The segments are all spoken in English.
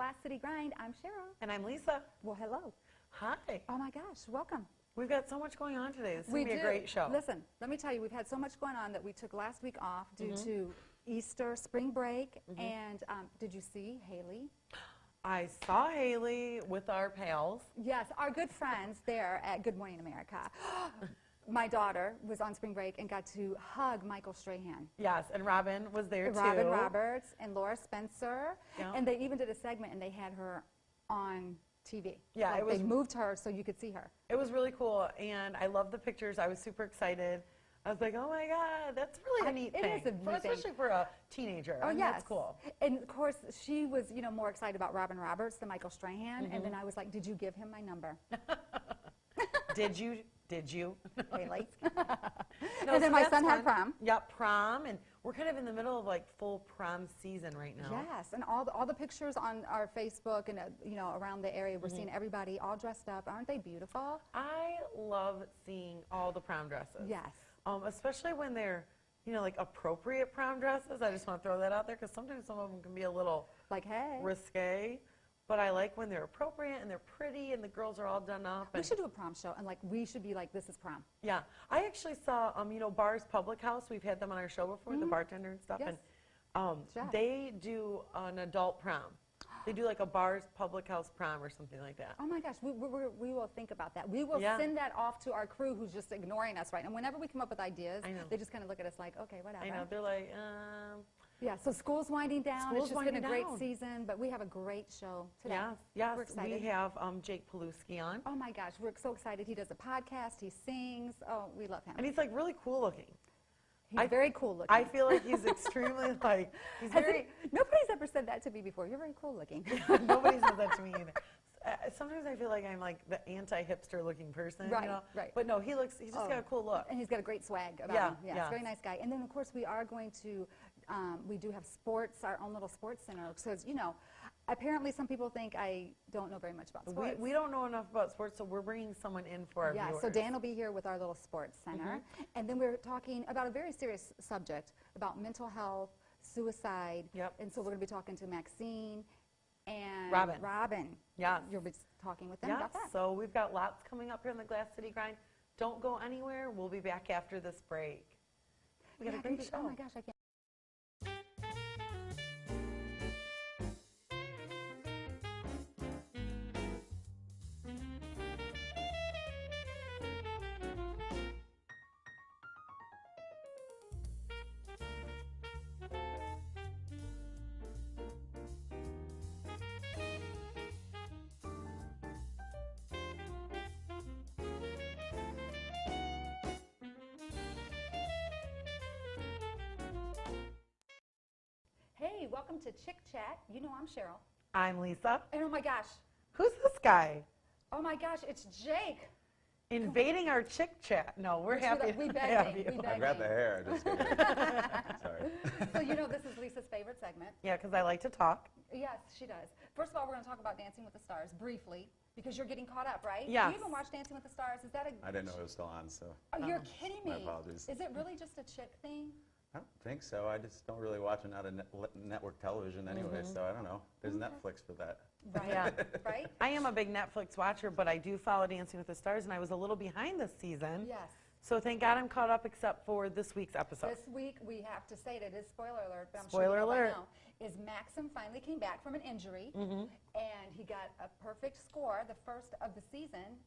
Glass City Grind. I'm Cheryl. And I'm Lisa. Well, hello. Hi. Oh my gosh, welcome. We've got so much going on today. This is going to be a great show. Listen, let me tell you, we've had so much going on that we took last week off due to Easter, spring break, and did you see Haley? I saw Haley with our pals. Yes, our good friends there at Good Morning America. My daughter was on spring break and got to hug Michael Strahan. Yes, and Robin was there too. Robin Roberts and Laura Spencer. Yeah. And they even did a segment and they had her on TV. Yeah, like they moved her so you could see her. It was really cool, and I love the pictures. I was super excited. I was like, oh my God, that's really a neat thing. It is a neat thing. Especially for a teenager. Oh, yes. That's cool. And of course, she was, you know, more excited about Robin Roberts than Michael Strahan. And then I was like, did you give him my number? Did you? Did you? Haley. No, and then my son had prom. Yep, prom, and we're kind of in the middle of like full prom season right now. Yes, and all the pictures on our Facebook and you know, around the area, we're seeing everybody all dressed up. Aren't they beautiful? I love seeing all the prom dresses. Yes. Especially when they're, you know, like appropriate prom dresses. I just want to throw that out there because sometimes some of them can be a little like, hey, risque. But I like when they're appropriate and they're pretty and the girls are all done up. We should do a prom show and like we should be like, this is prom. Yeah, I actually saw you know, Bar's Public House. We've had them on our show before, the bartender and stuff, yes. and they do an adult prom. They do like a Bar's Public House prom or something like that. Oh my gosh, we will think about that. We will send that off to our crew who's just ignoring us right now. Whenever we come up with ideas, they just kind of look at us like, okay, whatever. I know, they're like, Yeah, so school's winding down. School's it's just been a great down. season, but we have a great show today. Yes, yes. We're excited. We have Jake Paluski on. Oh my gosh, we're so excited. He does a podcast, he sings. Oh, we love him. And he's like really cool looking. He's very cool looking. I feel like he's extremely like, he's very... Nobody's ever said that to me before. You're very cool looking. Nobody says that to me either. Sometimes I feel like I'm like the anti-hipster looking person, right, you know? Right. But no, he's just got a cool look. And he's got a great swag about him. Yeah, he's a very nice guy. And then of course we are going to, we do have sports, our own little sports center. So, you know, apparently some people think I don't know very much about sports. We don't know enough about sports, so we're bringing someone in for our viewers. So Dan will be here with our little sports center. And then we're talking about a very serious subject, about mental health, suicide. Yep. And so we're going to be talking to Maxine and Robin. Yeah. You'll be talking with them about that. So we've got lots coming up here in the Glass City Grind. Don't go anywhere. We'll be back after this break. We got a great show. Oh my gosh, I can't. Hey, welcome to Chick Chat. You know I'm Cheryl. I'm Lisa. And oh my gosh. Who's this guy? Oh my gosh, it's Jake. Invading our Chick Chat. No, we're happy to have you. I grabbed the hair. Just sorry. So you know this is Lisa's favorite segment. Yeah, because I like to talk. Yes, she does. First of all, we're going to talk about Dancing with the Stars briefly because you're getting caught up, right? Yeah. Do you even watch Dancing with the Stars? Is that a? I didn't know it was still on, so. Oh, you're kidding me. My apologies. Is it really just a chick thing? I don't think so. I just don't really watch it out of network television anyway, so I don't know. There's Netflix for that. Right. Yeah. Right? I am a big Netflix watcher, but I do follow Dancing with the Stars, and I was a little behind this season. Yes. So thank God I'm caught up except for this week's episode. This week, we have to say it is spoiler alert, but I'm Spoiler sure you know by alert. now, is Maxim finally came back from an injury, and he got a perfect score, the first of the season,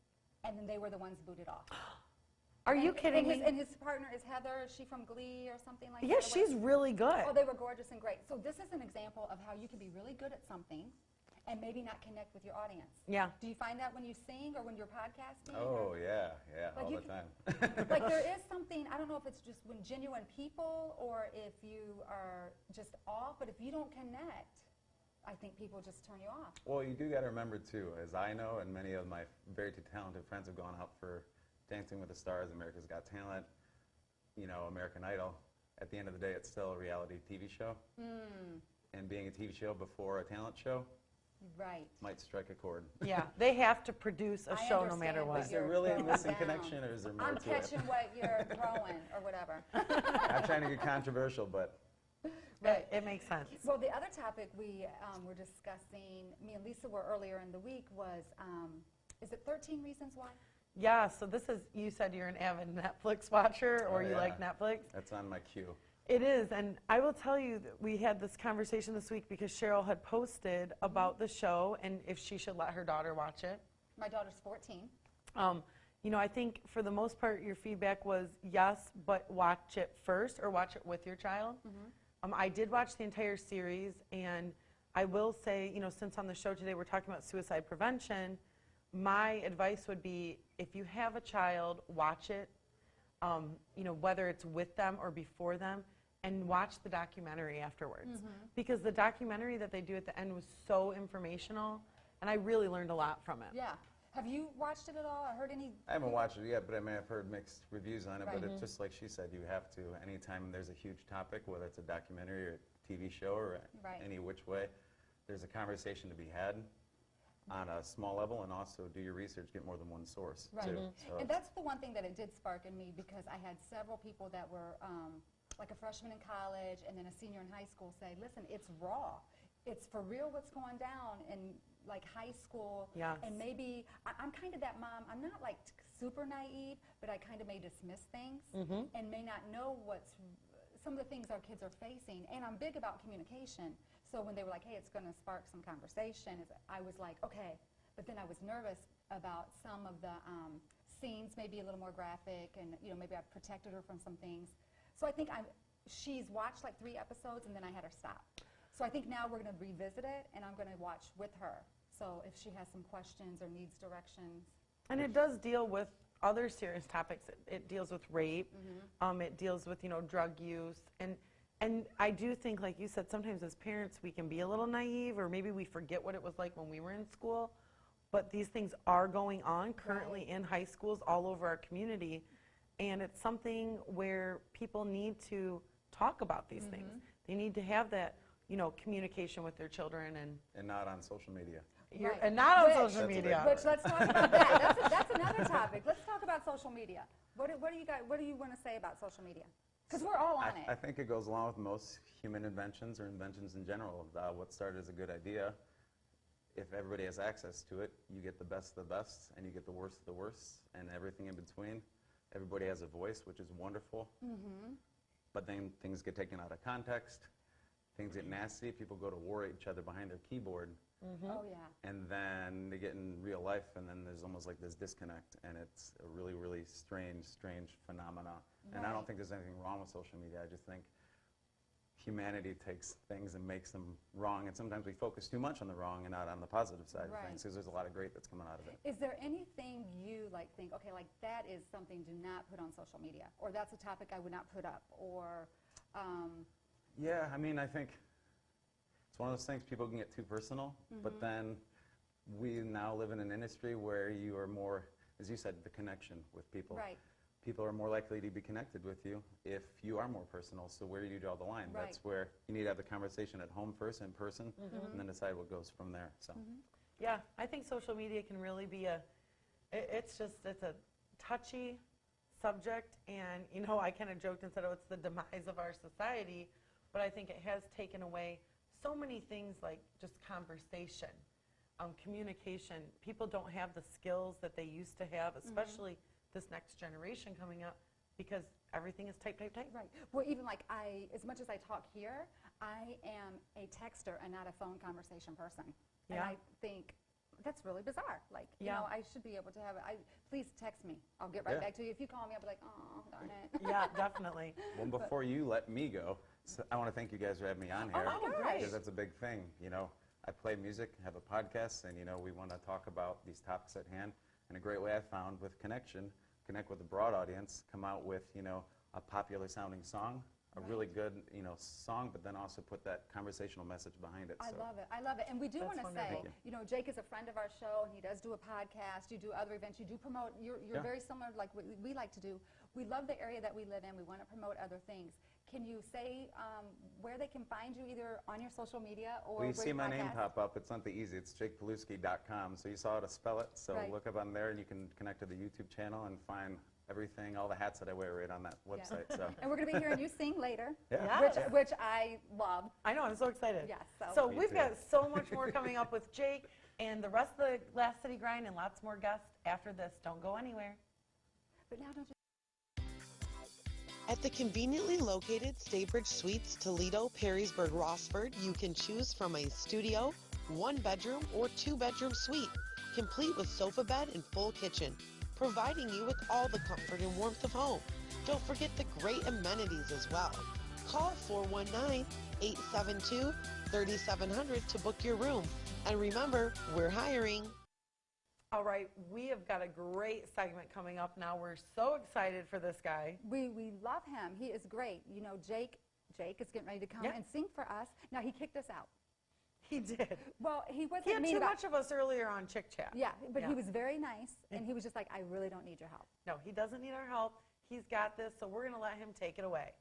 and then they were the ones booted off. Are you kidding me? And his partner is Heather. Is she from Glee or something like that? Yes, she's really good. Oh, they were gorgeous and great. So this is an example of how you can be really good at something and maybe not connect with your audience. Yeah. Do you find that when you sing or when you're podcasting? Oh, yeah, Like all you the time. Like there is something, I don't know if it's just when genuine people or if you are just off, but if you don't connect, I think people just turn you off. Well, you do got to remember, too, as I know, and many of my very talented friends have gone out for Dancing with the Stars, America's Got Talent, you know, American Idol. At the end of the day, it's still a reality TV show. And being a TV show before a talent show might strike a chord. Yeah, they have to produce a show no understand, matter but what. Is there really a missing connection, or is there more I'm to it? catching what you're throwing or whatever. I'm trying to get controversial, but Right. It makes sense. Well, the other topic we were discussing, me and Lisa were earlier in the week, was, is it 13 Reasons Why? Yeah, so this is, you said you're an avid Netflix watcher, or you like Netflix? That's on my queue. It is, and I will tell you that we had this conversation this week because Cheryl had posted about the show and if she should let her daughter watch it. My daughter's 14. You know, I think for the most part your feedback was yes, but watch it first or watch it with your child. I did watch the entire series, and I will say, you know, since on the show today we're talking about suicide prevention, my advice would be if you have a child, watch it, you know, whether it's with them or before them, and watch the documentary afterwards. Because the documentary that they do at the end was so informational, and I really learned a lot from it. Yeah. Have you watched it at all or heard any? I haven't watched it yet, but I may have heard mixed reviews on it. Right. But it's just like she said, you have to, anytime there's a huge topic, whether it's a documentary or a TV show or any which way, there's a conversation to be had on a small level, and also do your research, get more than one source, too. So And that's the one thing that it did spark in me, because I had several people that were like a freshman in college and then a senior in high school say, listen, it's raw. It's for real what's going down in like high school. Yes. And maybe, I'm kind of that mom, I'm not like super naive, but I kind of may dismiss things and may not know some of the things our kids are facing. And I'm big about communication. So when they were like, hey, it's going to spark some conversation, I was like, okay. But then I was nervous about some of the scenes, maybe a little more graphic, and you know, maybe I've protected her from some things. So I think she's watched like 3 episodes, and then I had her stop. So I think now we're going to revisit it, and I'm going to watch with her. So if she has some questions or needs directions. And it does deal with other serious topics. It deals with rape. It deals with, you know, drug use. And I do think, like you said, sometimes as parents we can be a little naive, or maybe we forget what it was like when we were in school. But these things are going on currently in high schools all over our community. And it's something where people need to talk about these things. They need to have that, you know, communication with their children. And not on social media. And not on social media. Which, let's talk about that. That's another topic. Let's talk about social media. What do you want to say about social media? Because we're all on it. I think it goes along with most human inventions or inventions in general. What started as a good idea, if everybody has access to it, you get the best of the best, and you get the worst of the worst, and everything in between. Everybody has a voice, which is wonderful. But then things get taken out of context. Things get nasty. People go to war at each other behind their keyboard. Oh, yeah. And then they get in real life, and then there's almost like this disconnect, and it's a really, really strange phenomena. And I don't think there's anything wrong with social media. I just think humanity takes things and makes them wrong, and sometimes we focus too much on the wrong and not on the positive side of things, because there's a lot of great that's coming out of it. Is there anything you like think, okay, like that is something do not put on social media, or that's a topic I would not put up, or? Yeah, I mean, I think it's one of those things people can get too personal, but then we now live in an industry where you are more, as you said, the connection with people. Right. People are more likely to be connected with you if you are more personal, so where do you draw the line? Right. That's where you need to have the conversation at home first, in person, and then decide what goes from there. So. yeah, I think social media can really be it's a touchy subject, and you know, I kind of joked and said, oh, it's the demise of our society, but I think it has taken away so many things, like just conversation, communication. People don't have the skills that they used to have, especially this next generation coming up, because everything is type. Right. Well, even like as much as I talk here, I am a texter and not a phone conversation person. And I think that's really bizarre. Like, you know, I should be able to have it. Please text me. I'll get right back to you. If you call me, I'll be like, oh, darn it. Yeah, definitely. Well, before you let me go, so I want to thank you guys for having me on here. Oh, my gosh. Because that's a big thing. You know, I play music, have a podcast, and, you know, we want to talk about these topics at hand. And a great way I found with connect with a broad audience, come out with, you know, a popular sounding song, a really good, you know, song, but then also put that conversational message behind it. I love it. I love it. And we do want to say, you know, Jake is a friend of our show, and he does do a podcast. You do other events. You do promote. You're very similar to like what we like to do. We love the area that we live in. We want to promote other things. Can you say where they can find you, either on your social media or Well, you see my podcast? name pop up. It's not the easy. It's jakepolewski.com. So you saw how to spell it. So look up on there, and you can connect to the YouTube channel and find everything, all the hats that I wear right on that website. So. And we're going to be hearing you sing later, Yeah. which I love. I know, I'm so excited. Yes. So Me we've too. got so much more coming up with Jake and the rest of the Last City Grind and lots more guests after this. Don't go anywhere. But now don't you At the conveniently located Staybridge Suites, Toledo, Perrysburg, Rossford, you can choose from a studio, 1-bedroom, or 2-bedroom suite, complete with sofa bed and full kitchen, providing you with all the comfort and warmth of home. Don't forget the great amenities as well. Call 419-872-3700 to book your room. And remember, we're hiring. All right, we have got a great segment coming up now. We're so excited for this guy. We love him. He is great. You know, Jake is getting ready to come and sing for us. Now, he kicked us out. He did. Well, he wasn't He had mean too about much of us earlier on Chick Chat. Yeah, but he was very nice, and he was just like, I really don't need your help. No, he doesn't need our help. He's got this, so we're going to let him take it away.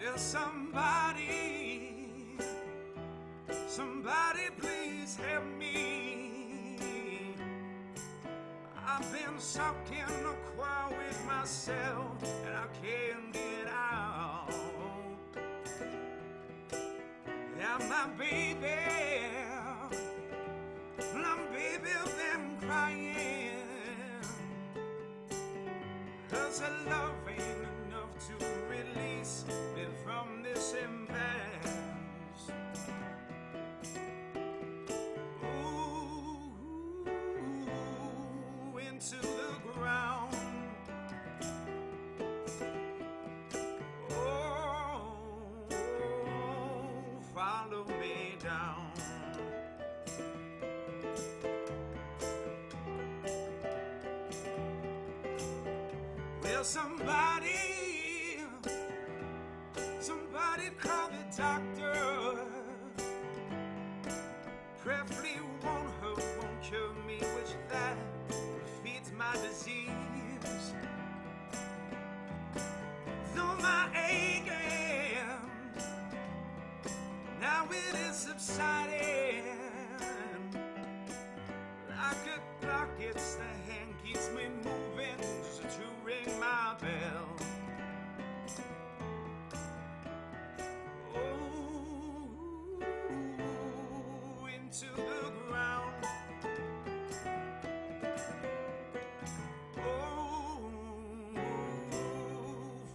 Will somebody please help me. I've been stuck in a quarrel with myself and I can't get out. Yeah, my baby been crying, 'cause her love ain't enough to release me from this impasse. Ooh, into the ground. Oh, follow me down. Will somebody call the doctor. Preferably won't cure me, which that feeds my disease. Though my aching, now it is subsiding. Like a clock, it's the hand keeps me moving to ring my bell. Oh, into the ground. Oh,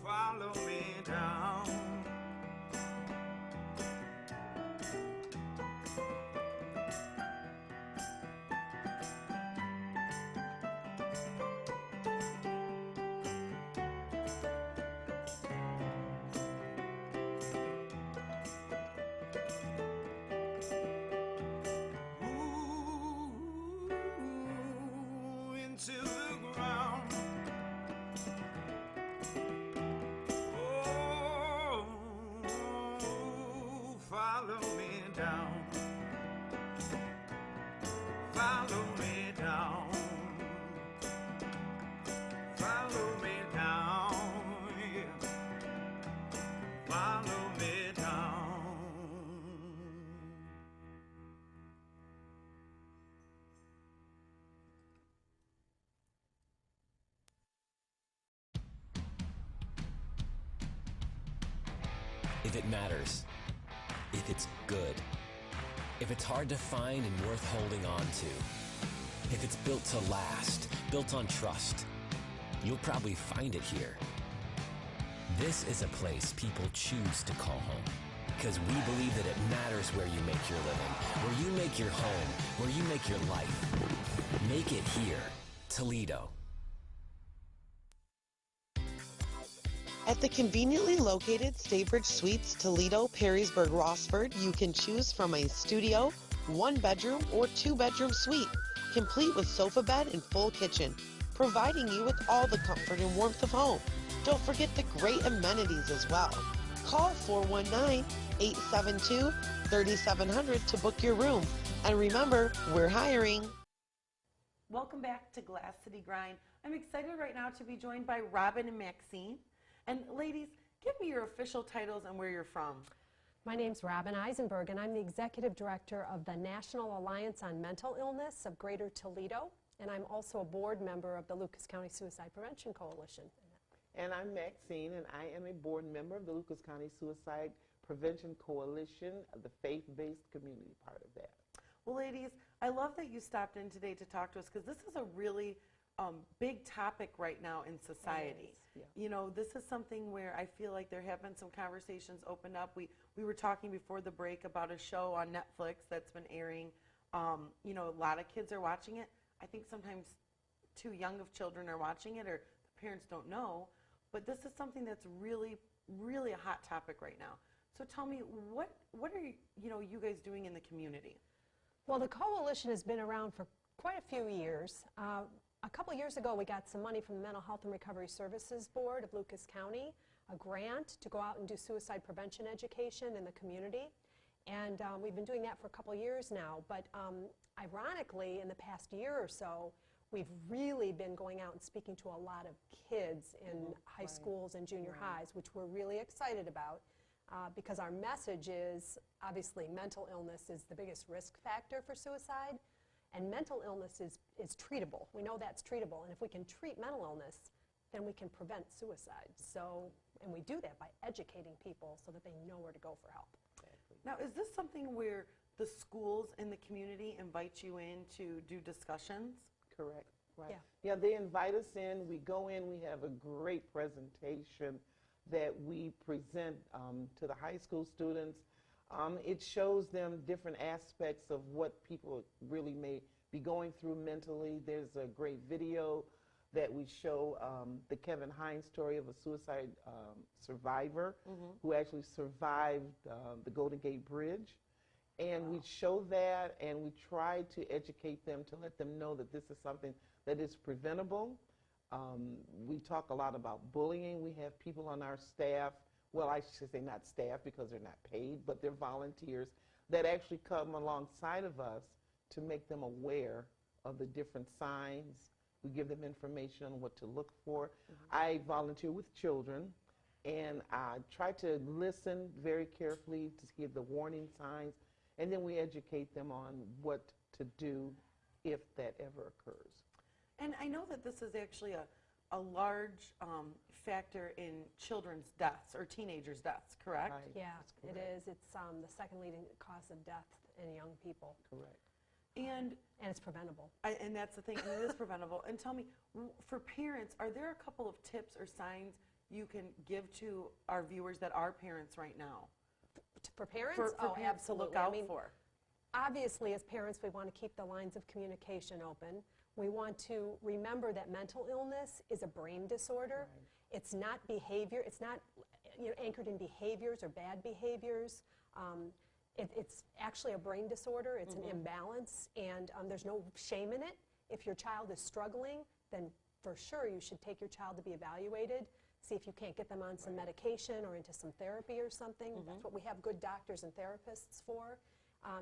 follow me down. Ooh, into the ground. Oh, follow me down. Follow me down. Follow me down. Yeah. Follow me down. If it matters, if it's good, if it's hard to find and worth holding on to, if it's built to last, built on trust, you'll probably find it here. This is a place people choose to call home, because we believe that it matters where you make your living, where you make your home, where you make your life. Make it here, Toledo. At the conveniently located Staybridge Suites, Toledo, Perrysburg, Rossford, you can choose from a studio, 1-bedroom, or 2-bedroom suite, complete with sofa bed and full kitchen, providing you with all the comfort and warmth of home. Don't forget the great amenities as well. Call 419-872-3700 to book your room. And remember, we're hiring. Welcome back to Glass City Grind. I'm excited right now to be joined by Robin and Maxine. And ladies, give me your official titles and where you're from. My name's Robin Eisenberg, and I'm the Executive Director of the National Alliance on Mental Illness of Greater Toledo, and I'm also a board member of the Lucas County Suicide Prevention Coalition. And I'm Maxine, and I am a board member of the Lucas County Suicide Prevention Coalition, the faith-based community part of that. Well, ladies, I love that you stopped in today to talk to us, because this is a really big topic right now in society. Yeah. You know, this is something where I feel like there have been some conversations opened up. We were talking before the break about a show on Netflix that's been airing. You know, a lot of kids are watching it. I think sometimes too young of children are watching it, or the parents don't know. But this is something that's really, really a hot topic right now. So tell me, what are you guys doing in the community? Well, the coalition has been around for quite a few years. A couple of years ago, we got some money from the Mental Health and Recovery Services Board of Lucas County, a grant to go out and do suicide prevention education in the community. And we've been doing that for a couple of years now. But ironically, in the past year or so, we've really been going out and speaking to a lot of kids in high schools and junior highs, which we're really excited about. Because our message is, obviously, mental illness is the biggest risk factor for suicide, and mental illness is treatable. We know that's treatable, and if we can treat mental illness, then we can prevent suicide. So, and we do that by educating people so that they know where to go for help. Now, is this something where the schools in the community invite you in to do discussions? Correct. Right. Yeah. Yeah, they invite us in. We go in. We have a great presentation that we present to the high school students. It shows them different aspects of what people really may be going through mentally. There's a great video that we show, the Kevin Hines story of a suicide survivor who actually survived the Golden Gate Bridge. And we show that, and we try to educate them to let them know that this is something that is preventable. We talk a lot about bullying. We have people on our staff, well, I should say not staff because they're not paid, but they're volunteers that actually come alongside of us to make them aware of the different signs. We give them information on what to look for. I volunteer with children, and I try to listen very carefully to hear the warning signs, and then we educate them on what to do if that ever occurs. And I know that this is actually a large factor in children's deaths or teenagers' deaths, correct? Right. Yeah, That's it correct. is. It's the second leading cause of death in young people. Correct. And it's preventable. and that's the thing, and it is preventable. And tell me, for parents, are there a couple of tips or signs you can give to our viewers that are parents right now? For parents? For oh, parents absolutely. to look out I mean, for. obviously, as parents, we want to keep the lines of communication open. We want to remember that mental illness is a brain disorder. Right. It's not behavior. It's not anchored in behaviors or bad behaviors. It's actually a brain disorder. It's an imbalance, and there's no shame in it. If your child is struggling, then for sure you should take your child to be evaluated, see if you can't get them on some medication or into some therapy or something. That's what we have good doctors and therapists for.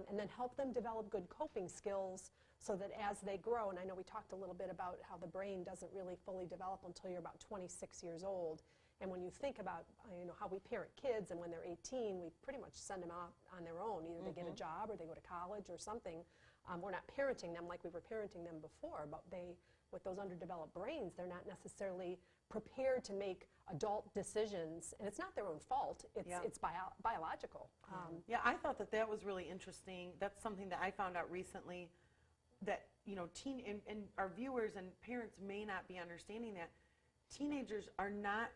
And then help them develop good coping skills so that as they grow, and I know we talked a little bit about how the brain doesn't really fully develop until you're about 26 years old. And when you think about how we parent kids, and when they're 18, we pretty much send them out on their own. Either they get a job or they go to college or something. We're not parenting them like we were parenting them before, but with those underdeveloped brains, they're not necessarily prepared to make adult decisions, and it's not their own fault. It's biological. Yeah, I thought that was really interesting. That's something that I found out recently, that and our viewers and parents may not be understanding that teenagers are not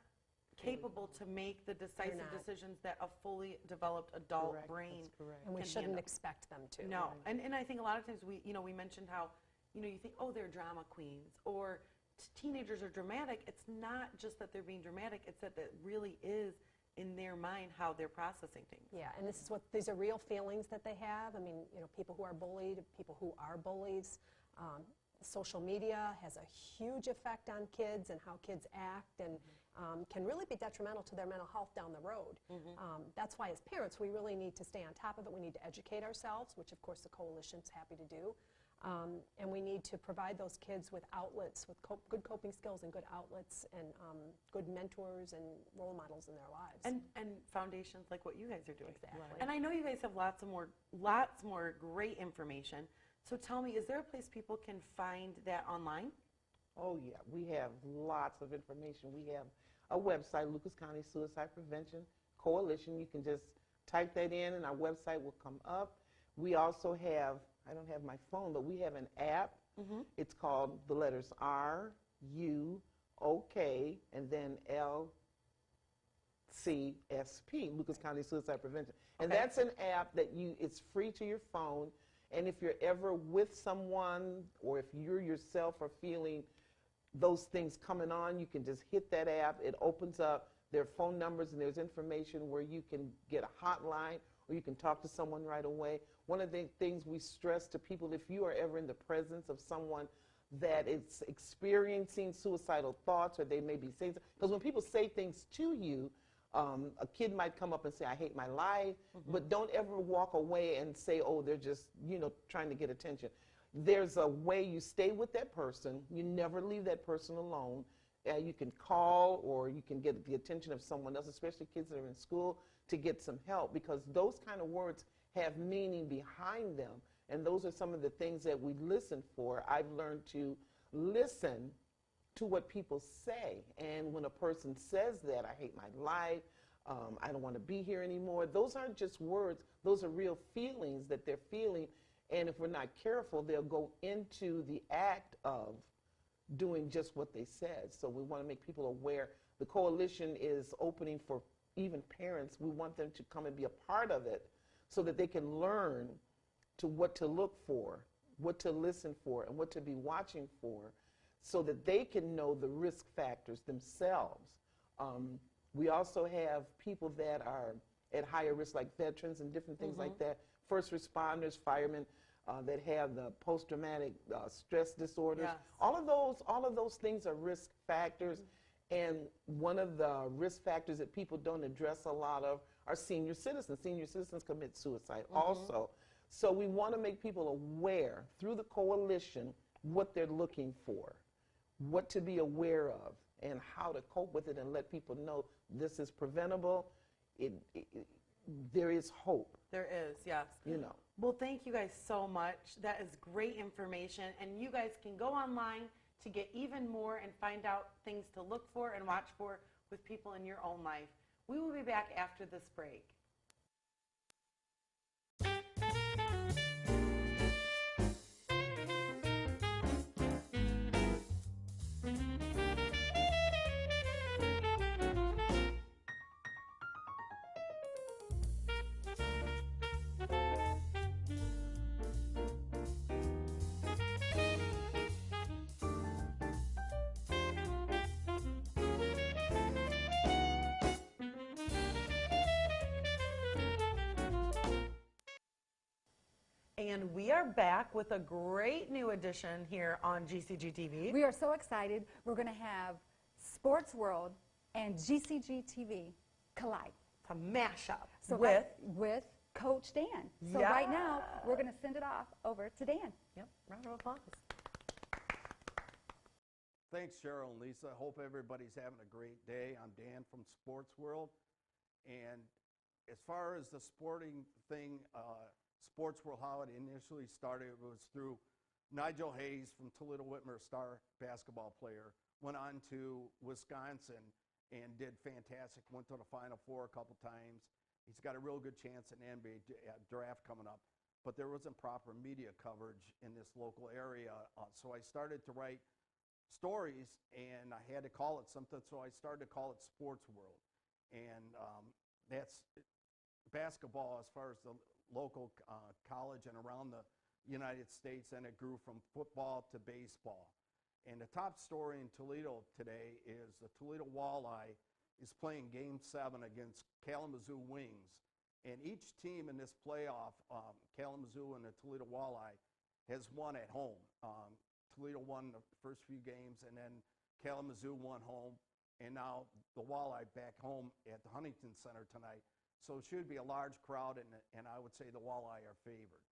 capable to make the decisive decisions that a fully developed adult Correct. brain That's correct. And we can shouldn't handle. expect them to. No, and I think a lot of times we mentioned how you think, oh, they're drama queens, or teenagers are dramatic. It's not just that they're being dramatic, it's that it really is in their mind how they're processing things. Yeah, and these are real feelings that they have. I mean, people who are bullied, people who are bullies. Social media has a huge effect on kids and how kids act, and can really be detrimental to their mental health down the road. That's why as parents we really need to stay on top of it. We need to educate ourselves, which of course the coalition's happy to do. And we need to provide those kids with outlets, with good coping skills and good outlets and good mentors and role models in their lives. And foundations like what you guys are doing. Exactly. Right. And I know you guys have lots more great information. So tell me, is there a place people can find that online? Oh, yeah. We have lots of information. We have a website, Lucas County Suicide Prevention Coalition. You can just type that in and our website will come up. We also have, I don't have my phone, but we have an app. It's called the letters R-U-O-K and then L-C-S-P, Lucas County Suicide Prevention. And that's an app that it's free to your phone. And if you're ever with someone or if you yourself are feeling those things coming on, you can just hit that app. It opens up. There are phone numbers and there's information where you can get a hotline or you can talk to someone right away. One of the things we stress to people, if you are ever in the presence of someone that is experiencing suicidal thoughts or they may be saying, because when people say things to you, a kid might come up and say, I hate my life, but don't ever walk away and say, oh, they're just, trying to get attention. There's a way you stay with that person. You never leave that person alone. You can call or you can get the attention of someone else, especially kids that are in school, to get some help because those kind of words have meaning behind them. And those are some of the things that we listen for. I've learned to listen to what people say. And when a person says that, I hate my life, I don't want to be here anymore, those aren't just words. Those are real feelings that they're feeling. And if we're not careful, they'll go into the act of doing just what they said. So we want to make people aware. The coalition is opening for even parents. We want them to come and be a part of it so that they can learn to what to look for, what to listen for, and what to be watching for so that they can know the risk factors themselves. We also have people that are at higher risk, like veterans and different things like that, first responders, firemen, that have the post-traumatic stress disorders. Yes. All of those things are risk factors. And one of the risk factors that people don't address a lot of are senior citizens. Senior citizens commit suicide also. So we want to make people aware through the coalition what they're looking for, what to be aware of, and how to cope with it and let people know this is preventable. There is hope. There is, yes. Well, thank you guys so much. That is great information. And you guys can go online to get even more and find out things to look for and watch for with people in your own life. We will be back after this break. And we are back with a great new addition here on GCG TV. We are so excited. We're going to have Sports World and GCG TV collide. It's a mashup So with Coach Dan. So right now, we're going to send it off over to Dan. Yep, round of applause. Thanks, Cheryl and Lisa. Hope everybody's having a great day. I'm Dan from Sports World. And as far as the sporting thing, Sports World, how it initially started was through Nigel Hayes from Toledo Whitmer, star basketball player, went on to Wisconsin and did fantastic, went to the Final Four a couple times. He's got a real good chance in the NBA draft coming up. But there wasn't proper media coverage in this local area. So I started to write stories, and I had to call it something, so I started to call it Sports World. And that's basketball as far as the local college and around the United States, and it grew from football to baseball. And the top story in Toledo today is the Toledo Walleye is playing Game 7 against Kalamazoo Wings. And each team in this playoff, Kalamazoo and the Toledo Walleye, has won at home. Toledo won the first few games, and then Kalamazoo won home. And now the Walleye back home at the Huntington Center tonight. So it should be a large crowd, and I would say the Walleye are favored.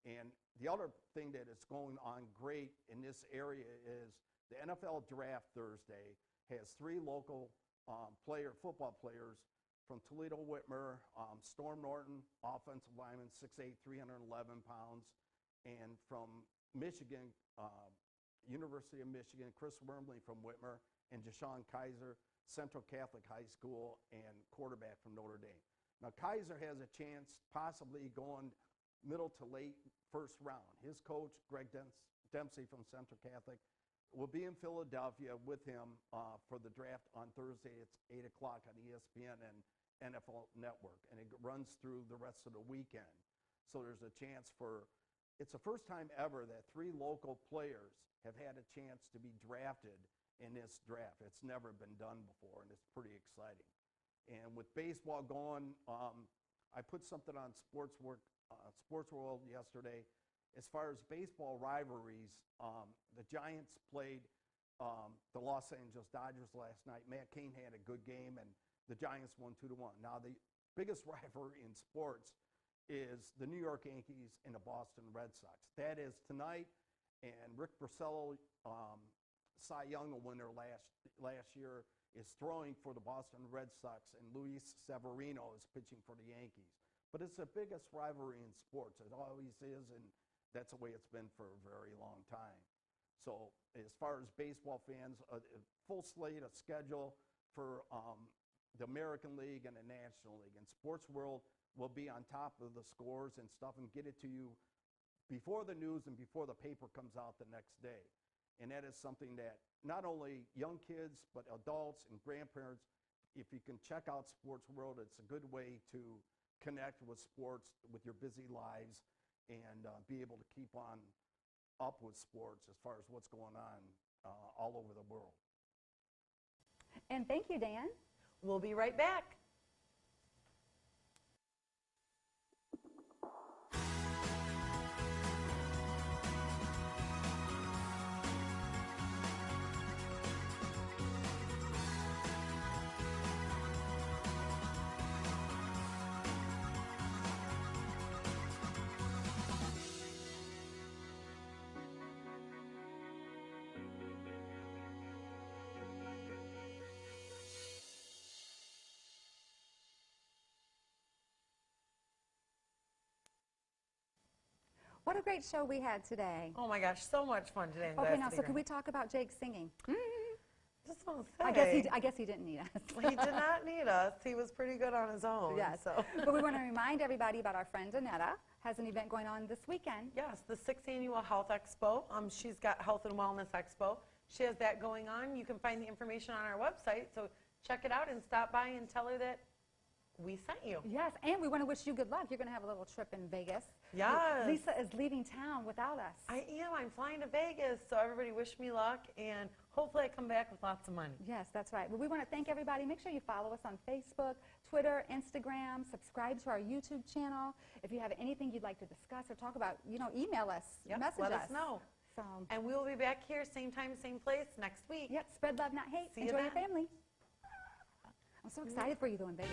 And the other thing that is going on great in this area is the NFL Draft Thursday has 3 local football players from Toledo, Whitmer, Storm Norton, offensive lineman, 6'8", 311 pounds, and from Michigan, University of Michigan, Chris Wormley from Whitmer, and Jashawn Kaiser, Central Catholic High School, and quarterback from Notre Dame. Now, Kaiser has a chance possibly going middle to late first round. His coach, Greg Dempsey from Central Catholic, will be in Philadelphia with him for the draft on Thursday. It's 8 o'clock on ESPN and NFL Network, and it runs through the rest of the weekend. So there's a chance it's the first time ever that 3 local players have had a chance to be drafted in this draft. It's never been done before, and it's pretty exciting. And with baseball going, I put something on Sports World yesterday. As far as baseball rivalries, the Giants played the Los Angeles Dodgers last night. Matt Cain had a good game, and the Giants won 2-1. Now, the biggest rivalry in sports is the New York Yankees and the Boston Red Sox. That is tonight, and Rick Porcello, Cy Young winner last year, is throwing for the Boston Red Sox, and Luis Severino is pitching for the Yankees. But it's the biggest rivalry in sports. It always is, and that's the way it's been for a very long time. So as far as baseball fans, a full slate of schedule for the American League and the National League. And Sports World will be on top of the scores and stuff and get it to you before the news and before the paper comes out the next day. And that is something that not only young kids, but adults and grandparents, if you can check out Sports World, it's a good way to connect with sports, with your busy lives, and be able to keep on up with sports as far as what's going on all over the world. And thank you, Dan. We'll be right back. What a great show we had today. Oh my gosh, so much fun today. Okay, now, so can we talk about Jake singing? Just want to say. I guess he didn't need us. He did not need us. He was pretty good on his own. Yes. So. But we want to remind everybody about our friend Annetta has an event going on this weekend. Yes, the 6th Annual Health Expo. She's got Health and Wellness Expo. She has that going on. You can find the information on our website, so check it out and stop by and tell her that we sent you. Yes, and we want to wish you good luck. You're going to have a little trip in Vegas. Yes. Lisa is leaving town without us. I am. I'm flying to Vegas, so everybody wish me luck, and hopefully I come back with lots of money. Yes, that's right. Well, we want to thank everybody. Make sure you follow us on Facebook, Twitter, Instagram, subscribe to our YouTube channel. If you have anything you'd like to discuss or talk about, email us, message us. Let us know. So, and we will be back here, same time, same place, next week. Yep, spread love, not hate. See you Enjoy then. your family. I'm so excited for you, though, in Vegas.